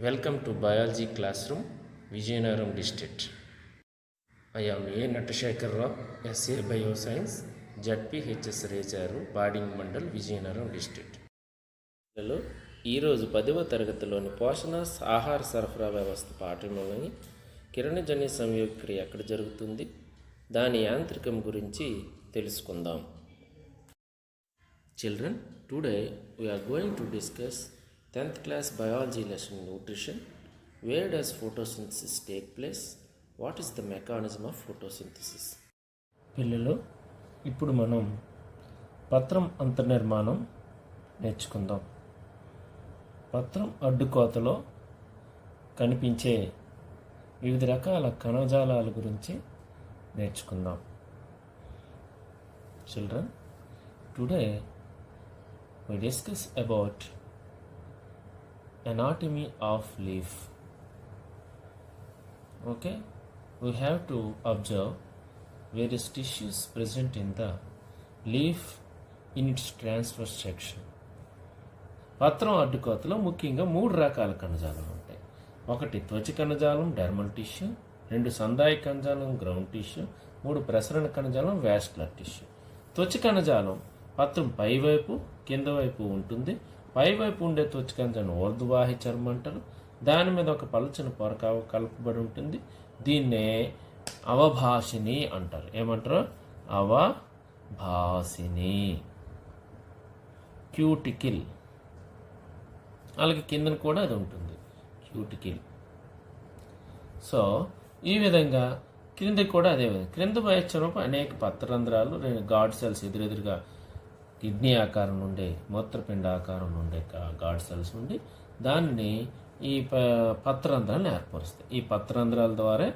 Welcome to Biology Classroom, Vijayanagram District. I am A. Natashekar Rao, SA Bioscience, ZPHS Recharu Badangi mandal Vizianagaram district. పిల్లలు ఈరోజు 10వ తరగతిలోని పోషణ ఆహార సరఫరా వ్యవస్థ పాఠంలోని కిరణజన్య సంయోగక్రియ ఎక్కడ జరుగుతుంది, దాని యాంత్రికం గురించి తెలుసుకుందాం. Children, today we are going to discuss 10th class biology lesson nutrition. Where does photosynthesis take place? What is the mechanism of photosynthesis? పిల్లలు, ఇప్పుడు మనం పత్రం అంతర్నిర్మాణం నేర్చుకుందాం. పత్రం అడ్డుకోతలో కనిపించే వివిధ రకాల కణజాలాల గురించి నేర్చుకుందాం. Children, today we discuss about anatomy of leaf. Okay, we have to observe various tissues present in the leaf in its transverse section. పత్రం అడ్డుకోతలో ముఖ్యంగా 3 రకాల కణజాలాలు ఉంటాయి. ఒకటి త్వచ కణజాలం డెర్మల్ టిష్యూ, 2 సందాయ కణజాలం గ్రౌండ్ టిష్యూ, 3 ప్రసరణ కణజాలం వాస్కులర్ టిష్యూ. త్వచ కణజాలం పత్రం పైవైపు కింద వైపు ఉంటుంది. పైవైపు ఉండే త్వచ కణజాలం ఊర్ధ్వవాహి చర్మం అంటారు. దాని మీద ఒక పలచని పొర కలపబడి ఉంటుంది. దీన్నే అవభాషిని అంటారు. ఏమంటారు? అవభాషిని. క్యూటికిల్, అలాగే కిందన కూడా అది ఉంటుంది, క్యూటికిల్. సో ఈ విధంగా క్రింద కూడా అదే విధంగా క్రింద వైపు అనేక పత్రరంధ్రాలు, గాడ్ సెల్స్ ఎదురెదురుగా కిడ్నీ ఆకారం నుండి మూత్రపిండ ఆకారం నుండి గాడ్ సెల్స్ ఉండి దానిని ఈ పత్రరంధ్రాలను ఏర్పరుస్తాయి. ఈ పత్రరంధ్రాల ద్వారా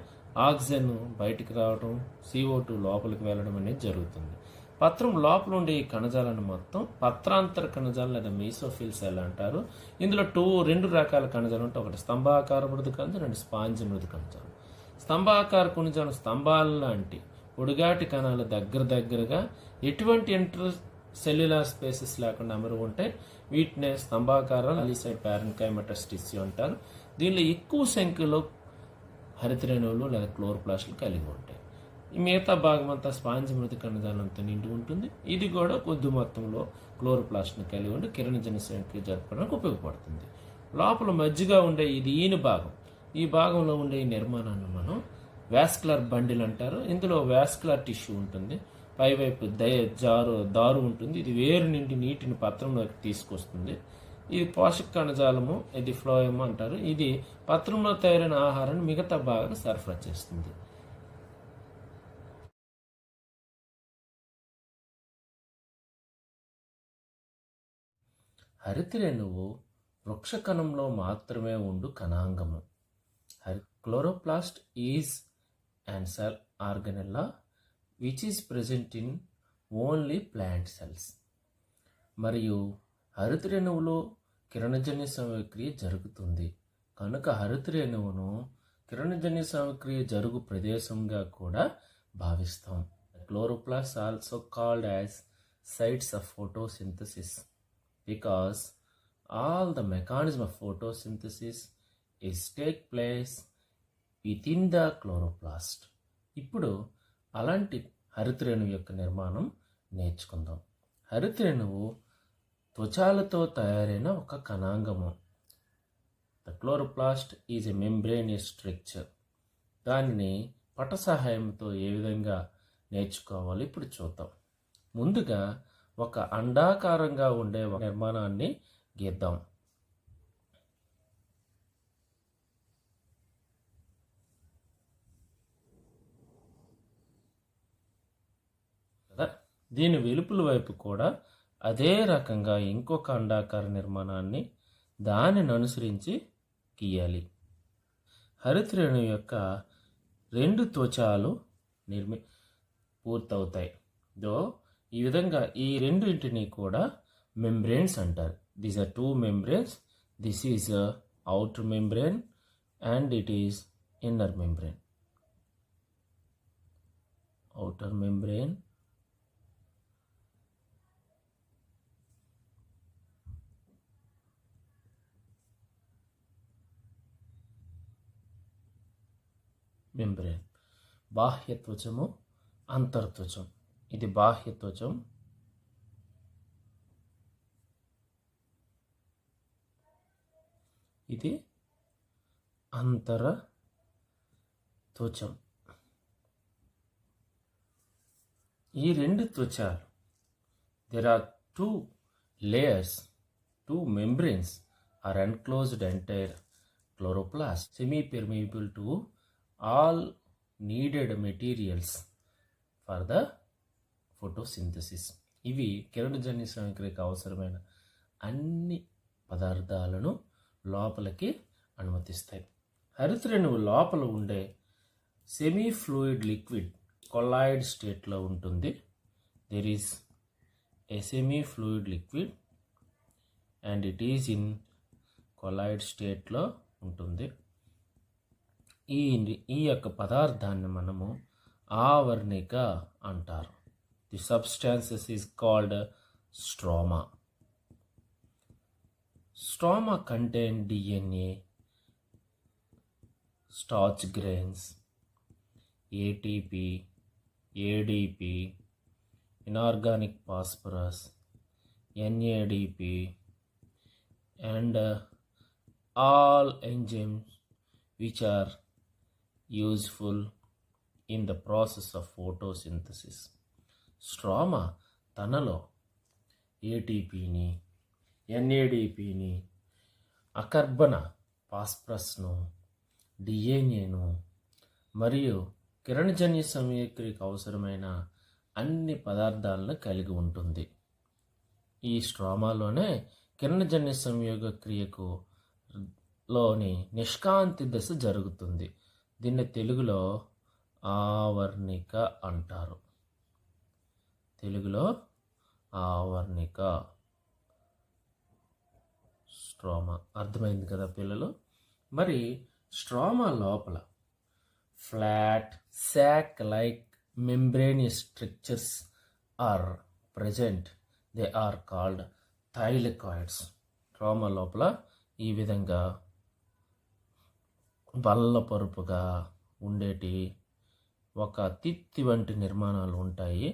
ఆక్సిజన్ బయటికి రావడం, CO2 లోపలికి వెళ్ళడం అనేది జరుగుతుంది. పత్రం లోపల ఉండే ఈ కణజాలను మొత్తం పత్రాంతర కణజాలం లేదా మీసోఫిల్ సెల్ అంటారు. ఇందులో 2 రకాల కణజాలం ఉంటాయి. ఒకటి స్తంభాకార మృదు కణజాలం, 2 స్పాంజ్ మృదు కణజాలం. స్తంభాకార కణజాలం స్తంభాల లాంటి పొడుగాటి కణాలు దగ్గరగా ఎటువంటి సెల్యులార్ స్పేసెస్ లేకుండా అమరు ఉంటాయి. వీటినే స్తంభాకారాలు అలిసైడ్ ప్యారెన్కైమటస్ టిష్యూ అంటారు. దీనిలో ఎక్కువ సంఖ్యలో హరితరేణువులు లేదా క్లోరోప్లాస్ట్లు కలిగి ఉంటాయి. ఈ మిగతా భాగం అంతా స్పాంజ్ మృదు కణజాలంతో నిండి ఉంటుంది. ఇది కూడా కొద్ది మొత్తంలో క్లోరోప్లాస్ట్ని కలిగి ఉండి కిరణజన్య సంయోగక్రియ జరపడానికి ఉపయోగపడుతుంది. లోపల మధ్యగా ఉండే ఇది ఈయన భాగం. ఈ భాగంలో ఉండే ఈ నిర్మాణాన్ని మనం వాస్కులర్ బండిల్ అంటారు. ఇందులో వాస్కులర్ టిష్యూ ఉంటుంది. పైవైపు దారు ఉంటుంది. ఇది వేరు నుండి నీటిని పత్రంలోకి తీసుకొస్తుంది. ఇది పోషక కణజాలము, ఇది ఫ్లోయమ్ అంటారు. ఇది పత్రంలో తయారైన ఆహారాన్ని మిగతా భాగాన్ని సరఫరా చేస్తుంది. హరితరేణువు వృక్ష కణంలో మాత్రమే ఉండు కణాంగము. Chloroplast is and cell organelle which is present in only plant cells. మరియు హరితరేణువులో కిరణజన్య సంయోగక్రియ జరుగుతుంది కనుక హరితరేణువును కిరణజన్య సంయోగక్రియ జరుగు ప్రదేశంగా కూడా భావిస్తాం. Chloroplast also called as sites of photosynthesis because all the mechanism of photosynthesis is take place within the chloroplast. ఇప్పుడు అలాంటి హరితరేణువు యొక్క నిర్మాణం నేర్చుకుందాం. హరితరేణువు త్వచాలతో తయారైన ఒక కణాంగము. The chloroplast is a membranous structure. దానిని పట సహాయంతో ఏ విధంగా నేర్చుకోవాలి ఇప్పుడు చూద్దాం. ముందుగా ఒక అండాకారంగా ఉండే నిర్మాణాన్ని గీద్దాం. దీని వెలుపల వైపు కూడా అదే రకంగా ఇంకొక అండాకార నిర్మాణాన్ని దానిని అనుసరించి గీయాలి. హరితరేణువు యొక్క 2 త్వచాలు పూర్తవుతాయి. ఈ విధంగా ఈ రెండింటిని కూడా మెంబ్రేన్స్ అంటారు. These are 2 membranes. This is outer membrane and it is inner membrane. outer membrane membrane. బాహ్య త్వచము, అంతర్త్వచం. ఇది బాహ్య త్వచం, ఇది అంతర త్వచం. ఈ రెండు త్వచాలు, there are two layers, two membranes are enclosed entire chloroplast, semi-permeable to all needed materials for the photosynthesis. ఇవి కిరణజన్య సమీకరణకు అవసరమైన అన్ని పదార్థాలను లోపలికి అనుమతిస్తాయి. హరితరేణువు లోపల ఉండే సెమీ ఫ్లూయిడ్ లిక్విడ్ కొలాయిడ్ స్టేట్లో ఉంటుంది. There is a semi fluid liquid and it is in colloid స్టేట్లో ఉంటుంది. ఈ యొక్క పదార్థాన్ని మనము ఆవర్ణిక అంటారు. The substances is called stroma. Stroma contain DNA, starch grains, ATP, ADP, inorganic phosphorus, NADP, and all enzymes which are useful in the process of photosynthesis. Stroma తనలో ATPని, NADPని, అకర్బన ఫాస్ఫరస్ను, డిఎన్ఏను మరియు కిరణజన్య సంయోగక్రియకు అవసరమైన అన్ని పదార్థాలను కలిగి ఉంటుంది. ఈ స్ట్రోమాలోనే కిరణజన్య సంయోగక్రియకు లోని నిష్కాంతి దశ జరుగుతుంది. దీన్ని తెలుగులో ఆవర్ణిక అంటారు. తెలుగులో ఆవర్ణిక స్ట్రోమా. అర్థమైంది కదా పిల్లలు? మరి స్ట్రోమా లోపల flat sac like membranous structures are present. They are called thylakoids. Stroma లోపల ఈ విధంగా బల్లపరుపుగా ఉండేటి ఒక తిత్తి వంటి నిర్మాణాలు ఉంటాయి.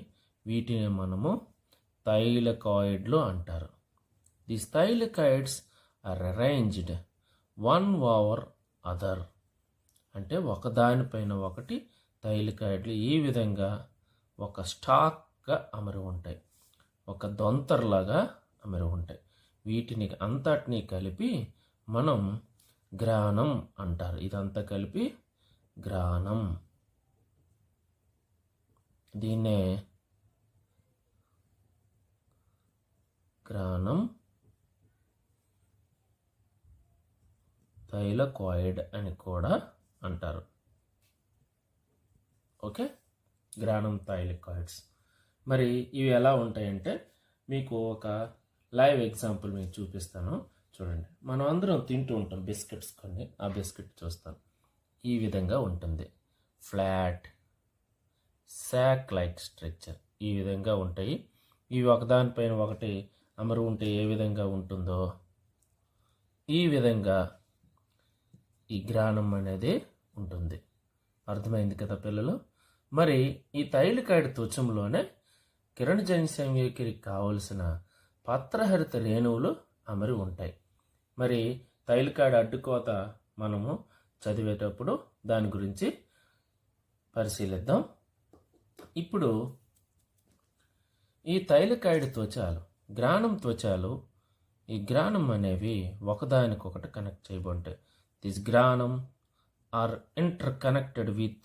వీటిని మనము థైలకాయిడ్లు అంటారు. These thylakoids are arranged one over other. అంటే ఒకదానిపైన ఒకటి థైలకాయిడ్లు ఈ విధంగా ఒక స్టాక్గా అమరి ఉంటాయి, ఒక దొంతరలాగా అమరి ఉంటాయి. వీటిని అంతటినీ కలిపి మనం గ్రానం అంటారు. ఇదంతా కలిపి గ్రానం. దీన్నే గ్రానం థైలకాయిడ్ అని కూడా అంటారు. Okay, granum thylakoids. మరి ఇవి ఎలా ఉంటాయంటే మీకు ఒక లైవ్ ఎగ్జాంపుల్ మీకు చూపిస్తాను. చూడండి, మనం అందరం తింటూ ఉంటాం బిస్కెట్స్ కొన్ని. ఆ బిస్కెట్ చూస్తాను, ఈ విధంగా ఉంటుంది. ఫ్లాట్ సాక్ లైక్ స్ట్రక్చర్ ఈ విధంగా ఉంటాయి. ఇవి ఒకదానిపైన ఒకటి అమరు ఉంటే ఏ విధంగా ఉంటుందో ఈ విధంగా ఈ గ్రానం అనేది ఉంటుంది. అర్థమైంది కదా పిల్లలు? మరి ఈ థైలకాయిడ్ త్వచంలోనే కిరణజన్య సంయోగక్రియకి కావలసిన పత్రహరిత రేణువులు అమరి ఉంటాయి. మరి థైలకాయిడ్ అడ్డుకోత మనము చదివేటప్పుడు దాని గురించి పరిశీలిద్దాం. ఇప్పుడు ఈ థైలకాయిడ్ త్వచాలు, గ్రానం త్వచాలు, ఈ గ్రానం అనేవి ఒకదానికొకటి కనెక్ట్ చేయబడి This granum are interconnected with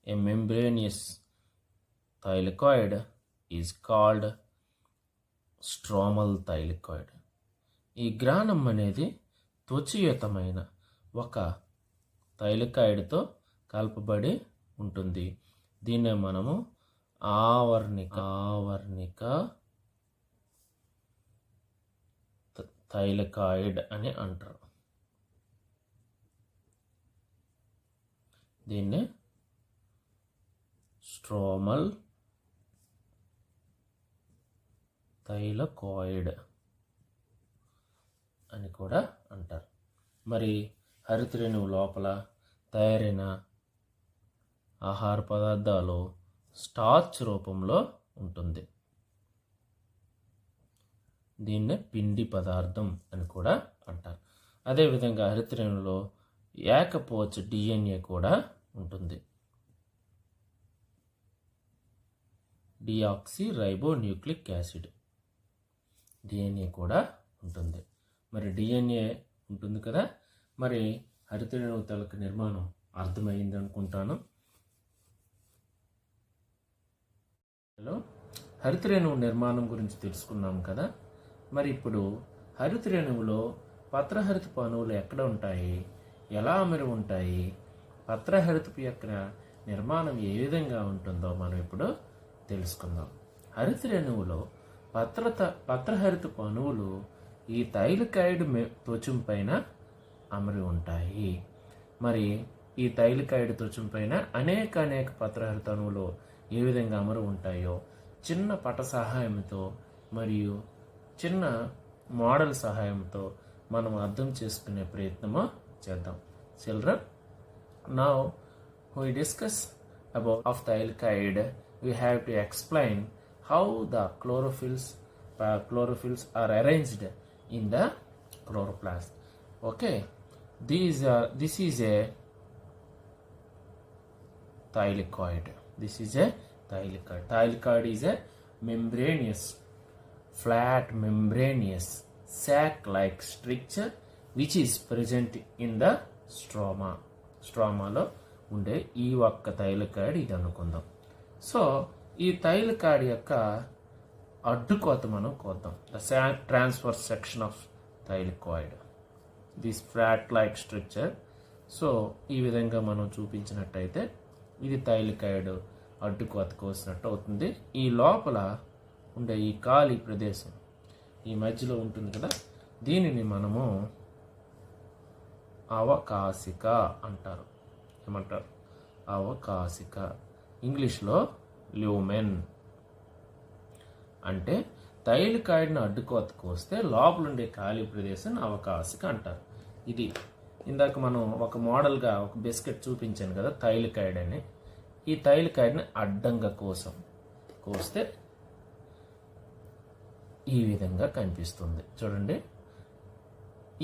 a membranous thylakoid is called stromal thylakoid. ఈ గ్రానం అనేది త్వచయుతమైన ఒక థైలకాయిడ్తో కలపబడి ఉంటుంది. దీన్నే మనము ఆవర్ణిక థైలకాయిడ్ అని అంటారు. దీన్ని స్ట్రోమల్ థైలకాయిడ్ అని కూడా అంటారు. మరి హరితరేణువు లోపల తయారైన ఆహార పదార్థాలు స్టార్చ్ రూపంలో ఉంటుంది. దీన్నే పిండి పదార్థం అని కూడా అంటారు. అదేవిధంగా హరితరేణులో ఏకపోచ్ డిఎన్ఏ కూడా ఉంటుంది. డిఆక్సీ రైబో న్యూక్లిక్ యాసిడ్ డిఎన్ఏ కూడా ఉంటుంది. మరి డిఎన్ఏ ఉంటుంది కదా, మరి హరితరేణువు తాలూకు నిర్మాణం అర్థమైంది అనుకుంటాను. హరితరేణువు నిర్మాణం గురించి తెలుసుకున్నాం కదా. మరి ఇప్పుడు హరితరేణువులో పత్రహరితపు అణువులు ఎక్కడ ఉంటాయి, ఎలా అమరి ఉంటాయి, పత్రహరితపు యొక్క నిర్మాణం ఏ విధంగా ఉంటుందో మనం ఇప్పుడు తెలుసుకుందాం. హరితరేణువులో పత్రహరితపు అణువులు ఈ థైలికాయిడ్ త్వచం పైన అమరి ఉంటాయి. మరి ఈ థైలికాయిడ్ త్వచం పైన అనేక పత్రహరిత అణువులు ఏ విధంగా అమరు ఉంటాయో చిన్న పట సహాయంతో మరియు చిన్న మోడల్ సహాయంతో మనం అర్థం చేసుకునే ప్రయత్నము చేద్దాం. Children, now we discuss about of thylakoid, we have to explain how the chlorophylls are arranged in the chloroplast. Okay, this is a thylakoid. This is a thylakoid. Thylakoid is a membranous, flat membranous sac-like structure which is present in the stroma. స్ట్రోమాలో ఉండే ఈ ఒక్క thylakoid ఇది అనుకుందాం. So ఈ thylakoid యొక్క అడ్డుకోత మనం కోద్దాం. The transfer section of thylakoid, this flat like structure. So ఈ విధంగా మనం చూపించినట్టయితే ఇది థైలకాయిడ్ అడ్డుకోత కోసినట్టు అవుతుంది. ఈ లోపల ఉండే ఈ ఖాళీ ప్రదేశం ఈ మధ్యలో ఉంటుంది కదా, దీనిని మనము అవకాశిక అంటారు. ఏమంటారు? అవకాశిక. ఇంగ్లీష్లో ల్యూమెన్. అంటే థైలకాయిడ్ని అడ్డుకోత కోస్తే లోపల ఉండే ఖాళీ ప్రదేశం అవకాశిక అంటారు. ఇది ఇందాక మనం ఒక మోడల్గా ఒక బిస్కెట్ చూపించాను కదా థైలకాయిడ్ అని. ఈ థైలకాయిడ్ని అడ్డంగా కోస్తే ఈ విధంగా కనిపిస్తుంది. చూడండి,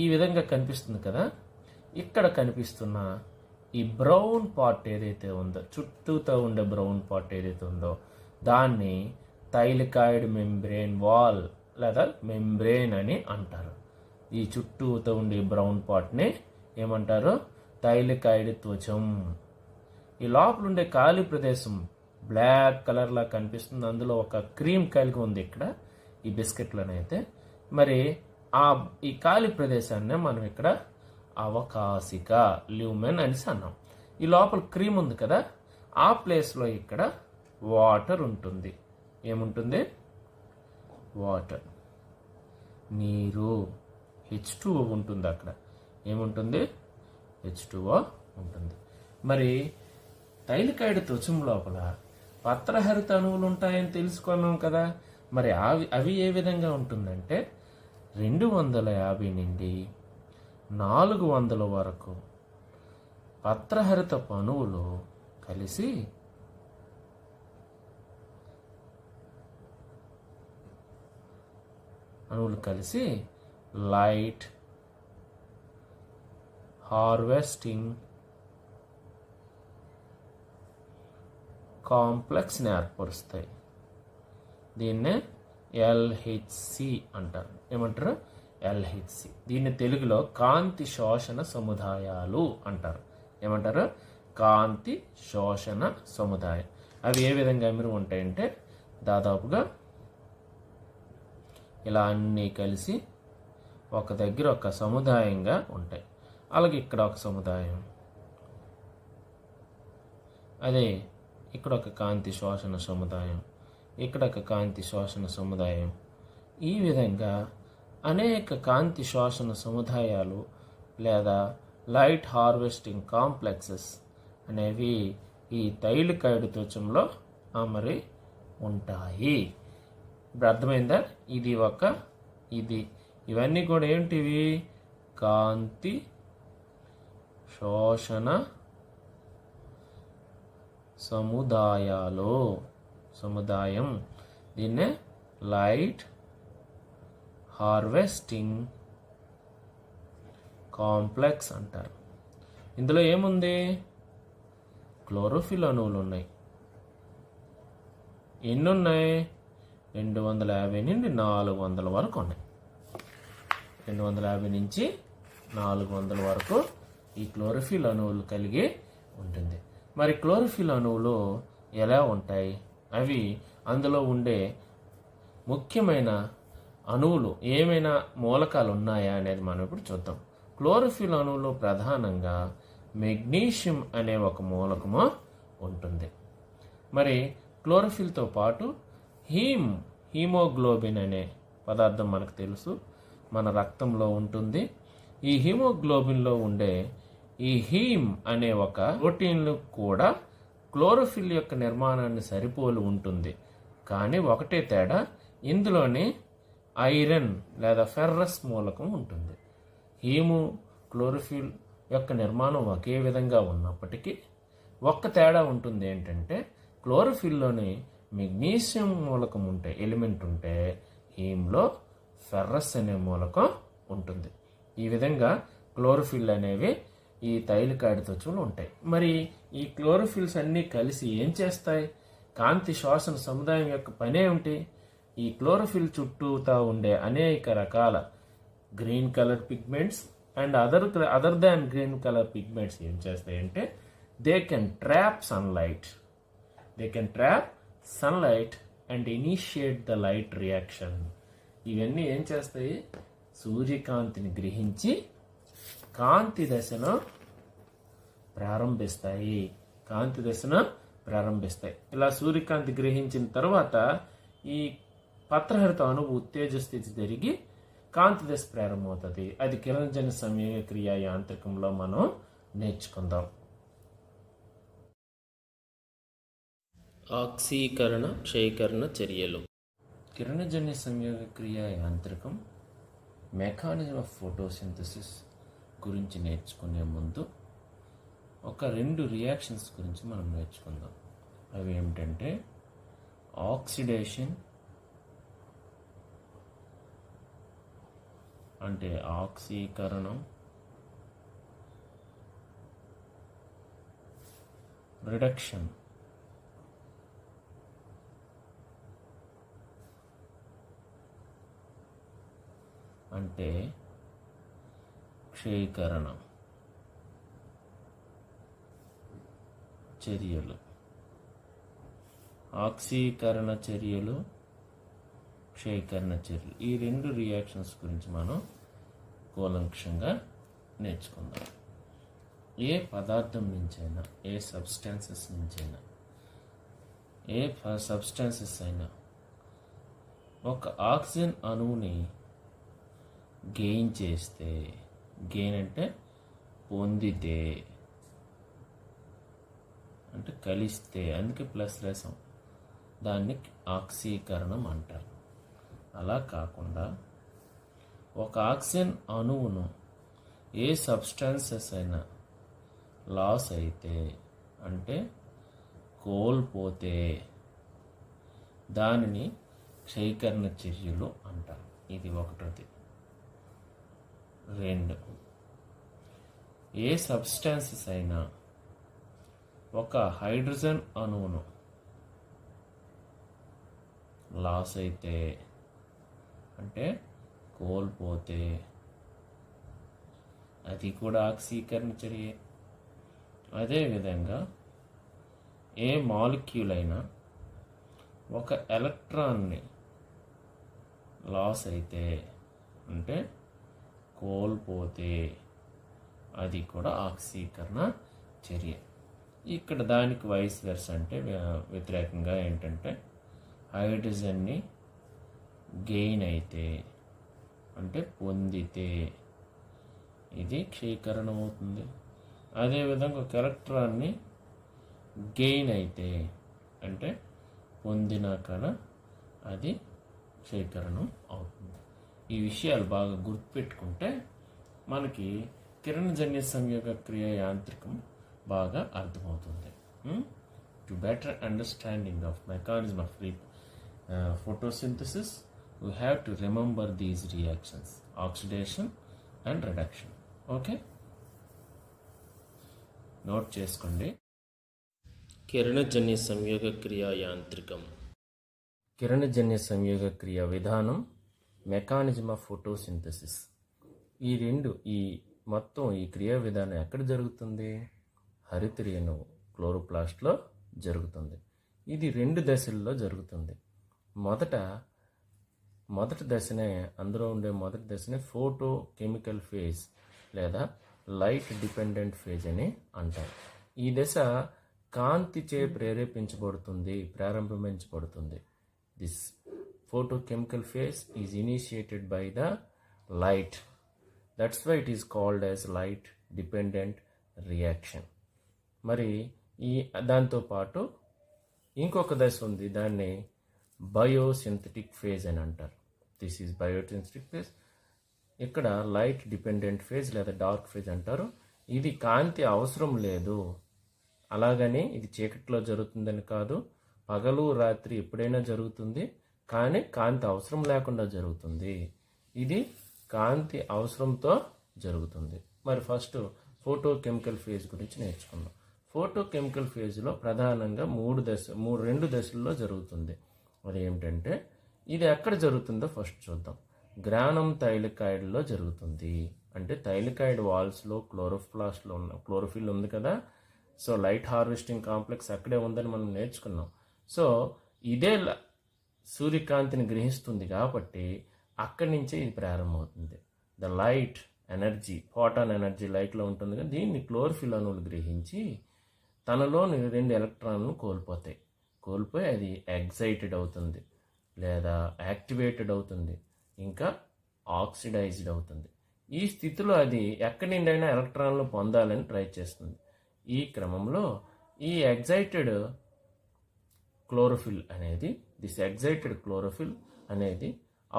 ఈ విధంగా కనిపిస్తుంది కదా. ఇక్కడ కనిపిస్తున్న ఈ బ్రౌన్ పార్ట్ ఏదైతే ఉందో, చుట్టూతో ఉండే బ్రౌన్ పార్ట్ ఏదైతే ఉందో దాన్ని థైలకాయిడ్ మెంబ్రేన్ వాల్ లేదా మెంబ్రేన్ అని అంటారు. ఈ చుట్టూతో ఉండే బ్రౌన్ పార్ట్ని ఏమంటారు? థైలకాయిడ్ త్వచం. ఈ లోపల ఉండే ఖాళీ ప్రదేశం బ్లాక్ కలర్లా కనిపిస్తుంది. అందులో ఒక క్రీమ్ కలిగి ఉంది ఇక్కడ ఈ బిస్కెట్లోనైతే. మరి ఈ ఖాళీ ప్రదేశాన్ని మనం ఇక్కడ అవకాశిక ల్యూమెన్ అని అన్నాం. ఈ లోపల క్రీమ్ ఉంది కదా, ఆ ప్లేస్లో ఇక్కడ వాటర్ ఉంటుంది. ఏముంటుంది? వాటర్, నీరు, H2O ఉంటుంది. అక్కడ ఏముంటుంది? H2O ఉంటుంది. మరి థైలకాయిడ్ త్వచం లోపల పత్రహరిత అణువులు ఉంటాయని తెలుసుకున్నాం కదా. మరి అవి ఏ విధంగా ఉంటుందంటే 250 నుండి 400 వరకు పత్రహరిత అణువులు కలిసి లైట్ హార్వెస్టింగ్ కాంప్లెక్స్ని ఏర్పరుస్తాయి. దీన్నే LHC అంటారు. ఏమంటారు? LHC. దీన్ని తెలుగులో కాంతి శోషణ సముదాయాలు అంటారు. ఏమంటారు? కాంతి శోషణ సముదాయం. అవి ఏ విధంగా మీరు ఉంటాయంటే దాదాపుగా ఇలా అన్నీ కలిసి ఒక దగ్గర ఒక సముదాయంగా ఉంటాయి. అలాగే ఇక్కడ ఒక సముదాయం, అదే ఇక్కడ ఒక కాంతి శోషణ సముదాయం, ఇక్కడ ఒక కాంతి శోషణ సముదాయం. ఈ విధంగా అనేక కాంతి శోషణ సముదాయాలు లేదా లైట్ హార్వెస్టింగ్ కాంప్లెక్సెస్ అనేవి ఈ థైలకాయిడ్ త్వచంలో అమరి ఉంటాయి. ఇప్పుడు అర్థమైందా? ఇవన్నీ కూడా ఏంటివి? కాంతి శోషణ సముదాయాలు, సముదాయం, దీన్నే లైట్ హార్వెస్టింగ్ కాంప్లెక్స్ అంటారు. ఇందులో ఏముంది? క్లోరోఫిల్ అణువులు ఉన్నాయి. ఎన్ని ఉన్నాయి? 250 నుండి 400 వరకు ఉన్నాయి. 250 నుంచి 400 వరకు ఈ క్లోరోఫిల్ అణువులు కలిగి ఉంటుంది. మరి క్లోరోఫిల్ అణువులు ఎలా ఉంటాయి? అవి అందులో ఉండే ముఖ్యమైన అణువులు ఏమైనా మూలకాలు ఉన్నాయా అనేది మనం ఇప్పుడు చూద్దాం. క్లోరోఫిల్ అణువులో ప్రధానంగా మెగ్నీషియం అనే ఒక మూలకము ఉంటుంది. మరి క్లోరోఫిల్తో పాటు హీమోగ్లోబిన్ అనే పదార్థం మనకు తెలుసు, మన రక్తంలో ఉంటుంది. ఈ హీమోగ్లోబిన్లో ఉండే ఈ హీమ్ అనే ఒక ప్రోటీన్లు కూడా క్లోరోఫిల్ యొక్క నిర్మాణాన్ని సరిపోలి ఉంటుంది. కానీ ఒకటే తేడా, ఇందులోని ఐరన్ లేదా ఫెర్రస్ మూలకం ఉంటుంది. హీము క్లోరోఫిల్ యొక్క నిర్మాణం ఒకే విధంగా ఉన్నప్పటికీ ఒక్క తేడా ఉంటుంది. ఏంటంటే క్లోరోఫిల్లోని మెగ్నీషియం మూలకం ఉంటే, ఎలిమెంట్ ఉంటే, హీమ్లో ఫెర్రస్ అనే మూలకం ఉంటుంది. ఈ విధంగా క్లోరోఫిల్ అనేవి ఈ తైలికాడి త్వచంలో ఉంటాయి. మరి ఈ క్లోరోఫిల్స్ అన్నీ కలిసి ఏం చేస్తాయి? కాంతి శోషణ సముదాయం యొక్క పనే ఏమిటి? ఈ క్లోరోఫిల్ చుట్టూతా ఉండే అనేక రకాల green colour pigments and other than green colour pigments ఏం చేస్తాయంటే they can trap sunlight. They can trap sunlight and initiate the light reaction. ఇవన్నీ ఏం చేస్తాయి? సూర్యకాంతిని గ్రహించి కాంతి దశను ప్రారంభిస్తాయి. కాంతి దశను ప్రారంభిస్తాయి. ఇలా సూర్యకాంతి గ్రహించిన తర్వాత ఈ పత్రహరిత అణువు ఉత్తేజ స్థితి జరిగి కాంతి దశ ప్రారంభమవుతుంది. అది కిరణజన్య సంయోగ క్రియ యాంత్రికంలో మనం నేర్చుకుందాం. ఆక్సీకరణ క్షయకరణ చర్యలు. కిరణజన్య సంయోగ క్రియ యాంత్రికం మెకానిజం ఆఫ్ ఫోటోసింథసిస్ గురించి నేర్చుకునే ముందు ఒక 2 రియాక్షన్స్ గురించి మనం నేర్చుకుందాం. అవి ఏమిటంటే ఆక్సిడేషన్ అంటే ఆక్సీకరణం, రిడక్షన్ అంటే క్షయీకరణం చర్యలు. ఆక్సీకరణ చర్యలు, క్షయీకరణ చర్యలు, ఈ 2 రియాక్షన్స్ గురించి మనం కూలంకషంగా నేర్చుకుందాం. ఏ పదార్థం నుంచైనా, ఏ సబ్స్టాన్సెస్ నుంచైనా, ఏ సబ్స్టాన్సెస్ అయినా ఒక ఆక్సిజన్ అణువుని గెయిన్ చేస్తే, గెయిన్ అంటే పొందితే, అంటే కలిస్తే, అందుకే ప్లస్ రసం, దాన్ని ఆక్సీకరణం అంటారు. అలా కాకుండా ఒక ఆక్సిజన్ అణువును ఏ సబ్స్టాన్సెస్ అయినా లాస్ అయితే, అంటే కోల్పోతే, దానిని క్షయీకరణ చర్యలు అంటారు. ఇది ఒకటోది. 2, ఏ సబ్స్టాన్సెస్ అయినా ఒక హైడ్రోజన్ అణువును లాస్ అయితే, అంటే కోల్పోతే, అది కూడా ఆక్సీకరణ చర్య. అదేవిధంగా ఏ మాలిక్యూల్ అయినా ఒక ఎలక్ట్రాన్ని లాస్ అయితే, అంటే కోల్పోతే, అది కూడా ఆక్సీకరణ చర్య. ఇక్కడ దానికి వైస్ వెర్స్ అంటే వ్యతిరేకంగా ఏంటంటే హైడ్రోజన్ని గెయిన్ అయితే, అంటే పొందితే, ఇది క్షయీకరణం అవుతుంది. అదేవిధంగా ఒక ఎలక్ట్రాన్ని గెయిన్ అయితే, అంటే పొందినాక అది క్షయీకరణం అవుతుంది. ఈ విషయాలు బాగా గుర్తుపెట్టుకుంటే మనకి కిరణజన్య సంయోగ క్రియ యాంత్రికం బాగా అర్థమవుతుంది. to better understanding of mechanism of photosynthesis, we have to remember these reactions: oxidation and reduction. Okay, note చేసుకోండి. కిరణజన్య సంయోగ క్రియ యాంత్రికం. కిరణజన్య సంయోగ క్రియ విధానం, మెకానిజం ఆఫ్ ఫోటోసింథసిస్. ఈ మొత్తం ఈ క్రియా విధానం ఎక్కడ జరుగుతుంది? హరితరేణు క్లోరోప్లాస్ట్లో జరుగుతుంది. ఇది 2 దశల్లో జరుగుతుంది. మొదటి దశనే, అందులో ఉండే మొదటి దశనే ఫోటో కెమికల్ ఫేజ్ లేదా లైట్ డిపెండెంట్ ఫేజ్ అని అంటారు. ఈ దశ కాంతిచే ప్రారంభించబడుతుంది. This photochemical phase is initiated by the light. That's why it is called as light dependent reaction. మరి దాంతో పాటు ఇంకొక దశ ఉంది, దాన్ని బయోసింథటిక్ ఫేజ్ అని అంటారు. This is biosynthetic phase. ఇక్కడ లైట్ డిపెండెంట్ ఫేజ్ లేదా డార్క్ ఫేజ్ అంటారు. ఇది కాంతి అవసరం లేదు, అలాగని ఇది చీకట్లో జరుగుతుందని కాదు. పగలు రాత్రి ఎప్పుడైనా జరుగుతుంది, కానీ కాంతి అవసరం లేకుండా జరుగుతుంది. ఇది కాంతి అవసరంతో జరుగుతుంది. మరి ఫస్ట్ ఫోటోకెమికల్ ఫేజ్ గురించి నేర్చుకుందాం. ఫోటోకెమికల్ ఫేజ్లో ప్రధానంగా 2 దశల్లో జరుగుతుంది. మరి ఏమిటంటే, ఇది ఎక్కడ జరుగుతుందో ఫస్ట్ చూద్దాం. గ్రానం థైలికాయిడ్లో జరుగుతుంది. అంటే థైలికాయిడ్ వాల్స్లో క్లోరోప్లాస్ట్లో ఉన్న క్లోరోఫిల్ ఉంది కదా, సో లైట్ హార్వెస్టింగ్ కాంప్లెక్స్ అక్కడే ఉందని మనం నేర్చుకున్నాం. సో ఇదే సూర్యకాంతిని గ్రహిస్తుంది కాబట్టి అక్కడి నుంచే ఇది ప్రారంభమవుతుంది. The light energy, photon energy లైట్లో ఉంటుంది కదా, దీన్ని క్లోరోఫిల్ అణువులు గ్రహించి తనలోని 2 ఎలక్ట్రాన్లను కోల్పోయి అది ఎగ్జైటెడ్ అవుతుంది, లేదా యాక్టివేటెడ్ అవుతుంది, ఇంకా ఆక్సిడైజ్డ్ అవుతుంది. ఈ స్థితిలో అది ఎక్కడి నుండైనా ఎలక్ట్రాన్లు పొందాలని ట్రై చేస్తుంది. ఈ క్రమంలో ఈ ఎగ్జైటెడ్ క్లోరోఫిల్ అనేది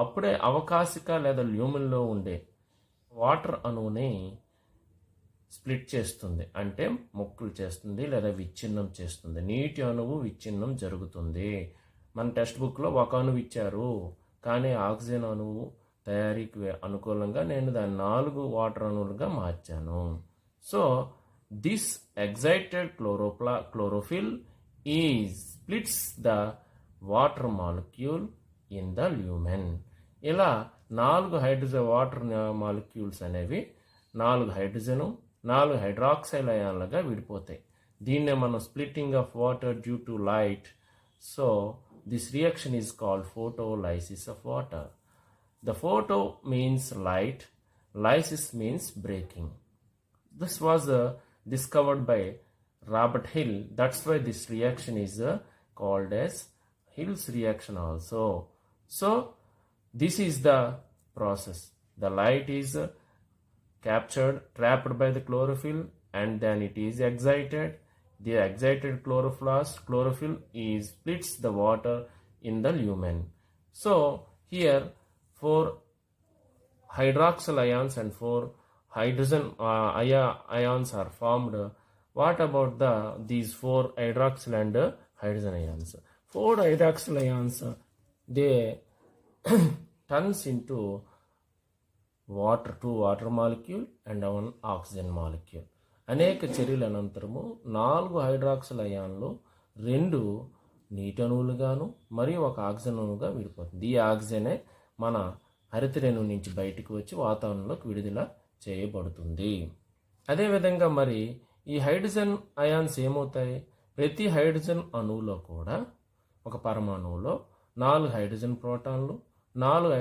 అప్పుడే అవకాశిక లేదా ల్యూమిన్లో ఉండే వాటర్ అణువుని స్ప్లిట్ చేస్తుంది, అంటే ముక్కలు చేస్తుంది లేదా విచ్ఛిన్నం చేస్తుంది. నీటి అణువు విచ్ఛిన్నం జరుగుతుంది. మన టెక్స్ట్ బుక్లో ఒక అణువు ఇచ్చారు, కానీ ఆక్సిజన్ అణువు తయారీకి అనుకూలంగా నేను దాన్ని 4 వాటర్ అణువులుగా మార్చాను. So this excited chlorophyll splits the water molecule in the lumen. ఇలా 4 హైడ్రోజన్ వాటర్ మాలిక్యూల్స్ అనేవి 4 హైడ్రోజన్ 4 హైడ్రాక్సైల్ అయాన్లుగా విడిపోతాయి. దీన్నే మనం splitting of water due to light. So this reaction is called photolysis of water. The photo means light, lysis means breaking. This was discovered by Robert Hill. That's why this reaction is called as Hill's reaction also. So this is the process. The light is trapped by the chlorophyll, and then it is excited. The excited chlorophyll splits the water in the lumen. So here 4 hydroxyl ions and 4 hydrogen ions are formed. What about these 4 hydroxyl and hydrogen ions? 4 hydroxyl ions, they turns into water, 2 water molecule and 1 oxygen molecule. అనేక చర్యల అనంతరము 4 hydroxyl అయాన్లు 2 నీటి అణువులుగాను మరియు 1 oxygen అణువుగా విడిపోతుంది. ఈ ఆక్సిజనే మన హరితరేణు నుంచి బయటకు వచ్చి వాతావరణంలోకి విడుదల చేయబడుతుంది. అదేవిధంగా మరి ఈ హైడ్రోజన్ అయాన్స్ ఏమవుతాయి? ప్రతి హైడ్రోజన్ అణువులో కూడా, ఒక పరమాణువులో 4 హైడ్రోజన్ ప్రోటాన్లు 4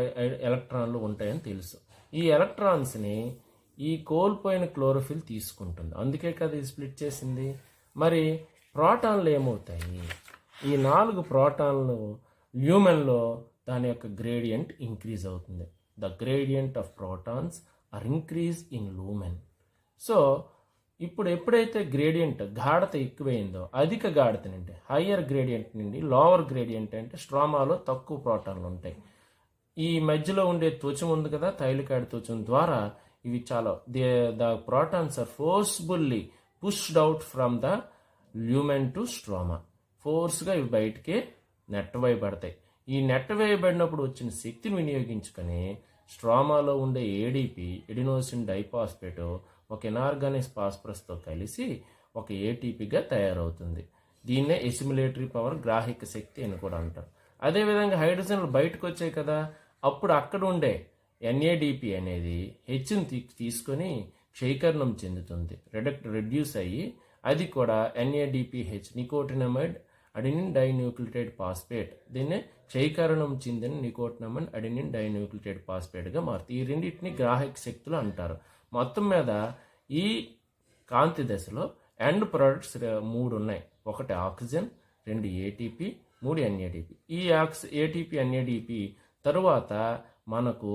ఎలక్ట్రాన్లు ఉంటాయని తెలుసు. ఈ ఎలక్ట్రాన్స్ని ఈ కోల్పోయిన క్లోరోఫిల్ తీసుకుంటుంది, అందుకే కదా ఇది స్ప్లిట్ చేసింది. మరి ప్రోటాన్లు ఏమవుతాయి? ఈ 4 ప్రోటాన్లు ల్యూమెన్లో దాని యొక్క గ్రేడియంట్ ఇంక్రీజ్ అవుతుంది. The gradient of protons are increase in lumen. So ఇప్పుడు ఎప్పుడైతే గ్రేడియంట్ గాఢత ఎక్కువైందో, అధిక గాఢత నుండి హయ్యర్ గ్రేడియంట్ నుండి లోవర్ గ్రేడియంట్ అంటే స్ట్రోమాలో తక్కువ ప్రోటాన్లు ఉంటాయి. ఈ మధ్యలో ఉండే త్వచం ఉంది కదా, థైలికాయిడ్ త్వచం ద్వారా ఇవి చాలా the protons are forcefully pushed out from the lumen to stroma. ఫోర్స్గా ఇవి బయటికి నెట్ వేయబడతాయి. ఈ నెట్ వేయబడినప్పుడు వచ్చిన శక్తిని వినియోగించుకొని స్ట్రోమాలో ఉండే ఏడిపి ఎడినోసిన్ డైపాస్పేట్ ఒక ఇనార్గానిక్ ఫాస్ఫరస్తో కలిసి ఒక ఏటీపీగా తయారవుతుంది. దీన్నే ఎసిమిలేటరీ పవర్, గ్రాహిక శక్తి అని కూడా అంటారు. అదేవిధంగా హైడ్రోజన్లు బయటకు వచ్చాయి కదా, అప్పుడు అక్కడ ఉండే ఎన్ఏడిపి అనేది హెచ్ని తీసుకొని క్షయీకరణం చెందుతుంది, రెడ్యూస్ అయ్యి అది కూడా NADPH nicotinamide adenine dinucleotide phosphate, దీన్నే క్షయీకరణం చెందిన నికోటినమైడ్ అడినిన్ డైన్యూక్లియోటైడ్ ఫాస్ఫేట్గా మారుతుంది. ఈ రెండింటిని గ్రాహిక శక్తులు అంటారు. మొత్తం మీద ఈ కాంతి దశలో ఎండ్ ప్రొడక్ట్స్ 3 ఉన్నాయి. 1 ఆక్సిజన్, 2 ఏటీపీ, 3 ఎన్ఏడిపి. ఈ ఏటీపీ ఎన్ఏడిపి తరువాత మనకు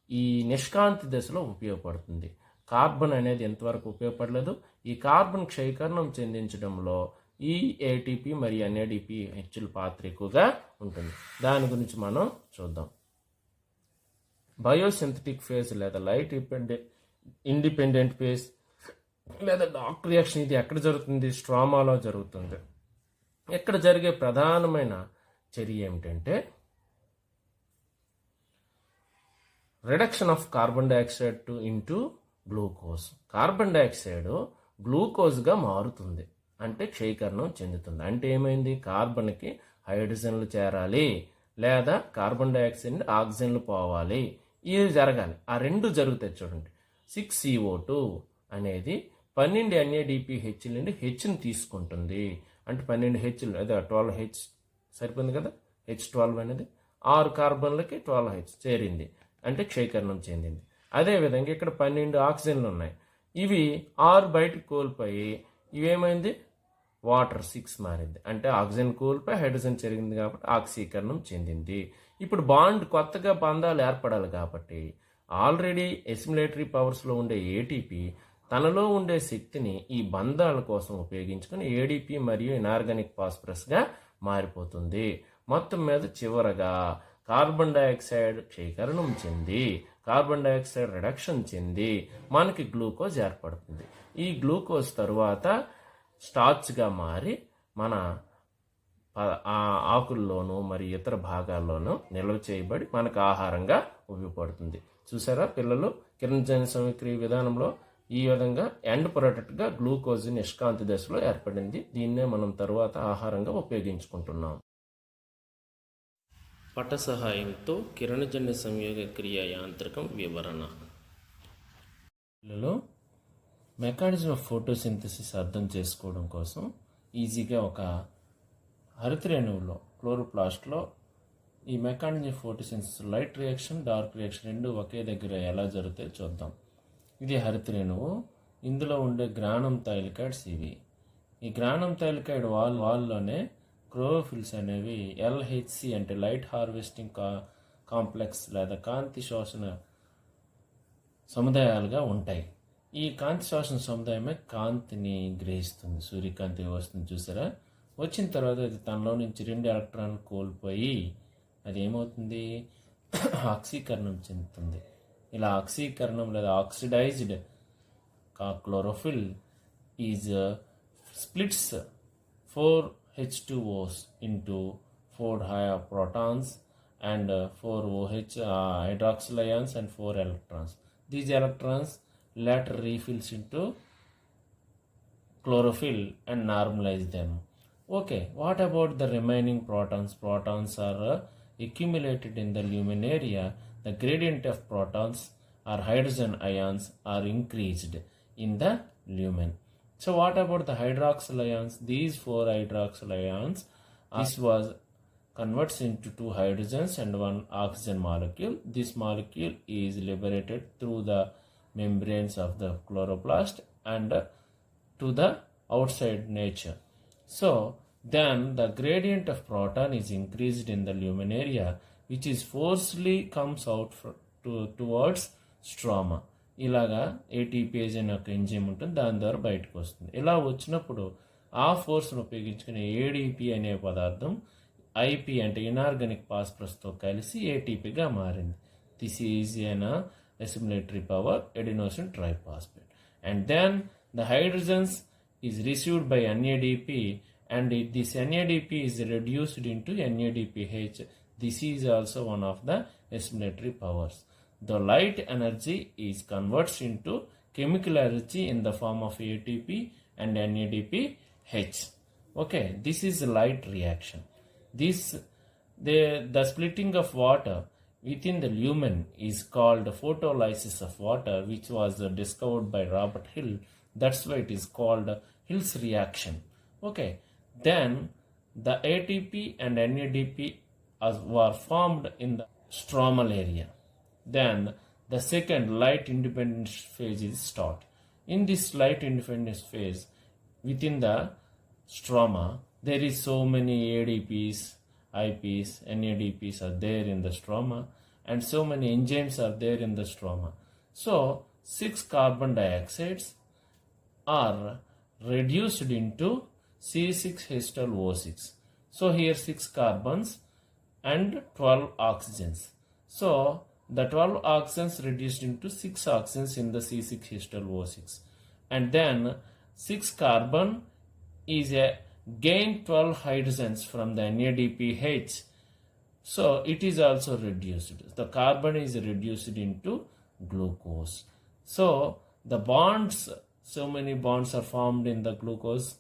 ఈ నిష్కాంతి దశలో ఉపయోగపడుతుంది. కార్బన్ అనేది ఎంతవరకు ఉపయోగపడలేదు. ఈ కార్బన్ క్షయీకరణం చెందించడంలో ఈ ఏటీపీ మరియు ఎన్ఏడిపి హెచ్చుల పాత్ర ఎక్కువగా ఉంటుంది. దాని గురించి మనం చూద్దాం. బయోసింథటిక్ ఫేజ్ లేదా లైట్ ఇండిపెండెంట్ ఫేజ్ లేదా డార్క్ రియాక్షన్ ఇది ఎక్కడ జరుగుతుంది? స్ట్రోమాలో జరుగుతుంది. ఇక్కడ జరిగే ప్రధానమైన చర్య ఏమిటంటే reduction of carbon dioxide into glucose. Carbon dioxide గ్లూకోజ్గా మారుతుంది, అంటే క్షయీకరణం చెందుతుంది. అంటే ఏమైంది? కార్బన్కి హైడ్రోజన్లు చేరాలి లేదా కార్బన్ డైఆక్సైడ్ ఆక్సిజన్లు పోవాలి, ఇది జరగాలి. ఆ రెండు జరుగుతాయి. చూడండి, 6CO2 అనేది 12 NADPH నుండి హెచ్ని తీసుకుంటుంది. అంటే 12 హెచ్లు, అదే 12H సరిపోయింది కదా. H12 అనేది 6 కార్బన్లకి 12H చేరింది, అంటే క్షయీకరణం చెందింది. అదేవిధంగా ఇక్కడ 12 ఆక్సిజన్లు ఉన్నాయి. ఇవి 6 బయటకు కోల్పోయి ఇవేమైంది? వాటర్ 6 మారింది. అంటే ఆక్సిజన్ కోల్పోయి హైడ్రోజన్ చెరిగింది కాబట్టి ఆక్సీకరణం చెందింది. ఇప్పుడు కొత్తగా బంధాలు ఏర్పడాలి కాబట్టి ఆల్రెడీ ఎసిమిలేటరీ పవర్స్లో ఉండే ఏటీపీ తనలో ఉండే శక్తిని ఈ బంధాల కోసం ఉపయోగించుకొని ఏడీపీ మరియు ఇనార్గానిక్ ఫాస్ఫరస్గా మారిపోతుంది. మొత్తం మీద చివరగా కార్బన్ డైఆక్సైడ్ క్షయీకరణం చెంది కార్బన్ డైఆక్సైడ్ రిడక్షన్ చెంది మనకి గ్లూకోజ్ ఏర్పడుతుంది. ఈ గ్లూకోజ్ తరువాత స్టార్చ్గా మారి మన ఆకుల్లోనూ మరి ఇతర భాగాల్లోనూ నిల్వ చేయబడి మనకు ఆహారంగా ఉపయోగపడుతుంది. చూసారా పిల్లలు, కిరణజన్య సమక్రియ విధానంలో ఈ విధంగా ఎండ్ ప్రొడక్ట్గా గ్లూకోజ్ నిష్కాంతి దశలో ఏర్పడింది. దీన్నే మనం తరువాత ఆహారంగా ఉపయోగించుకుంటున్నాం. పట సహాయంతో కిరణజన్య సంయోగ క్రియ యాంత్రికం వివరణ. పిల్లలు, మెకానిజం ఆఫ్ ఫోటోసింథసిస్ అర్థం చేసుకోవడం కోసం ఈజీగా ఒక హరితరేణువులో క్లోరోప్లాస్ట్లో ఈ mechanism of photosynthesis light reaction, dark reaction రెండు ఒకే దగ్గర ఎలా జరుగుతాయో చూద్దాం. ఇది హరితరేణువు. ఇందులో ఉండే గ్రానం థైలికాయిడ్స్ ఇవి. ఈ గ్రానం థైలికాయిడ్ వాల్లోనే క్లోరోఫిల్స్ అనేవి LHC అంటే లైట్ హార్వెస్టింగ్ కాంప్లెక్స్ లేదా కాంతి శోషణ సముదాయాలుగా ఉంటాయి. ఈ కాంతి శోషణ సముదాయమే కాంతిని గ్రహిస్తుంది. సూర్యకాంతి వస్తుంది చూసారా, వచ్చిన తర్వాత అది తనలో నుంచి 2 ఎలక్ట్రాన్లు కోల్పోయి అది ఏమవుతుంది? ఆక్సీకరణం చెందుతుంది. ఇలా ఆక్సీకరణం లేదా oxidized chlorophyll is splits 4 H2Os into 4 protons and 4 OH hydroxyl ions and 4 electrons. These electrons later refills into chlorophyll and normalize them. Okay, what about the remaining protons? Protons are accumulated in the luminaria. The gradient of protons or hydrogen ions are increased in the lumen. So what about the hydroxyl ions? These 4 hydroxyl ions, this was converts into 2 hydrogens and 1 oxygen molecule. This molecule is liberated through the membranes of the chloroplast and to the outside nature. So then the gradient of proton is increased in the luminaria, which is forcefully comes out towards stroma. ఇలాగా ఏటీపీఏజ్ అనే ఒక enzyme ఉంటుంది, దాని ద్వారా బయటకు వస్తుంది. ఇలా వచ్చినప్పుడు ఆ ఫోర్స్ను ఉపయోగించుకుని ఏడీపీ అనే పదార్థం ఐపీ అంటే ఇనార్గానిక్ ఫాస్ఫరస్తో కలిసి ఏటీపీగా మారింది. This is an assimilatory power adenosine triphosphate. And then the hydrogens is received by NADP and this NADP is reduced into NADPH. This is also one of the respiratory powers. The light energy is converts into chemical energy in the form of ATP and NADPH. Okay, this is a light reaction. The splitting of water within the lumen is called photolysis of water, which was discovered by Robert Hill. That's why it is called Hill's reaction. Okay, then the ATP and NADP were formed in the stromal area. Then the second light independence phase is start. In this light independence phase, within the stroma, there is so many ADPs, IPs, NADPs are there in the stroma, and so many enzymes are there in the stroma. So 6 carbon dioxides are reduced into C6H12O6. So here 6 carbons and 12 oxygens. So the 12 oxygens reduced into 6 oxygens in the C6H12O6. And then 6 carbon is a gain 12 hydrogens from the NADPH. So it is also reduced. The carbon is reduced into glucose. So the bonds, so many bonds are formed in the glucose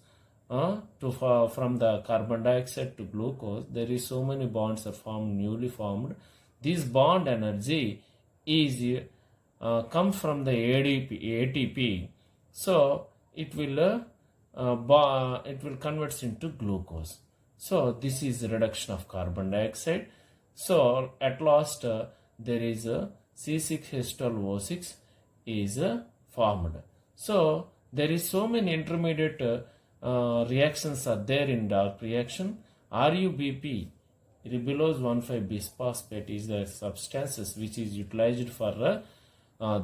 from the carbon dioxide to glucose. There is so many bonds are formed, newly formed. This bond energy is comes from the ATP. So it will convert into glucose. So this is reduction of carbon dioxide. So at last there is a C6H12O6 is formed. So there is so many intermediate reactions are there in dark reaction. RUBP, ribulose 1,5-bisphosphate, is the substances which is utilized for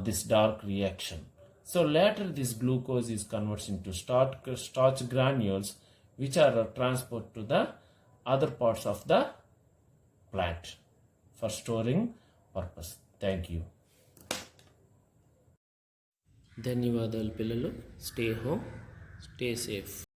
this dark reaction. So later this glucose is converted into starch granules, which are transported to the other parts of the plant for storing purpose. Thank you. ధన్యవాదాలు పిల్లలు. Stay home, stay safe.